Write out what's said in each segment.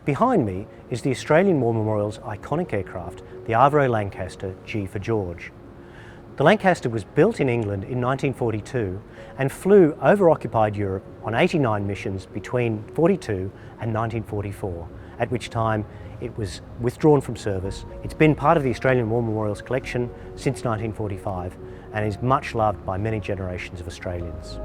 Behind me is the Australian War Memorial's iconic aircraft, the Avro Lancaster G for George. The Lancaster was built in England in 1942 and flew over occupied Europe on 89 missions between 42 and 1944, at which time it was withdrawn from service. It's been part of the Australian War Memorial's collection since 1945 and is much loved by many generations of Australians.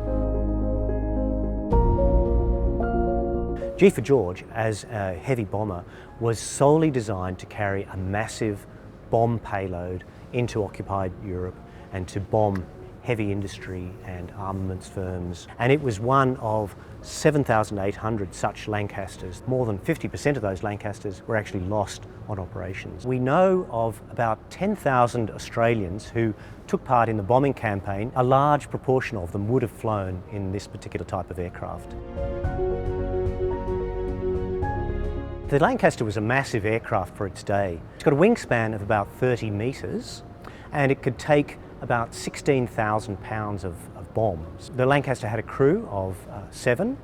G for George, as a heavy bomber, was solely designed to carry a massive bomb payload into occupied Europe and to bomb heavy industry and armaments firms. And it was one of 7,800 such Lancasters. More than 50% of those Lancasters were actually lost on operations. We know of about 10,000 Australians who took part in the bombing campaign. A large proportion of them would have flown in this particular type of aircraft. The Lancaster was a massive aircraft for its day. It's got a wingspan of about 30 metres and it could take about 16,000 pounds of bombs. The Lancaster had a crew of 7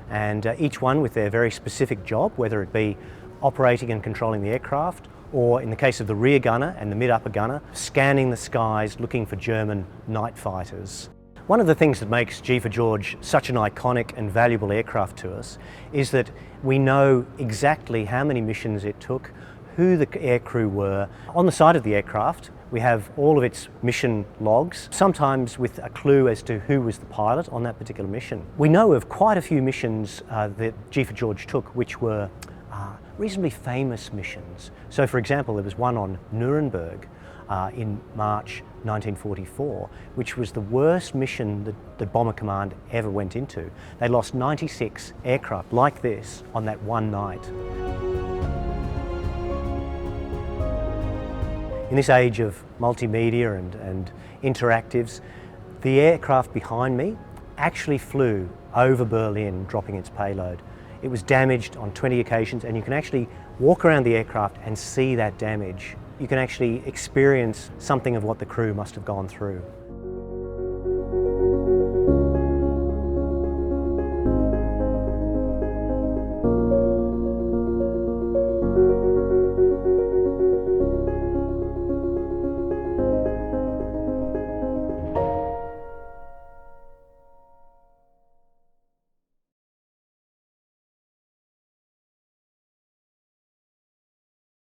and each one with their very specific job, whether it be operating and controlling the aircraft or, in the case of the rear gunner and the mid-upper gunner, scanning the skies looking for German night fighters. One of the things that makes G for George such an iconic and valuable aircraft to us is that we know exactly how many missions it took, who the aircrew were. On the side of the aircraft, we have all of its mission logs, sometimes with a clue as to who was the pilot on that particular mission. We know of quite a few missions that G for George took which were reasonably famous missions. So, for example, there was one on Nuremberg in March 1944, which was the worst mission that the Bomber Command ever went into. They lost 96 aircraft like this on that one night. In this age of multimedia and interactives, the aircraft behind me actually flew over Berlin, dropping its payload. It was damaged on 20 occasions, and you can actually walk around the aircraft and see that damage. You can actually experience something of what the crew must have gone through.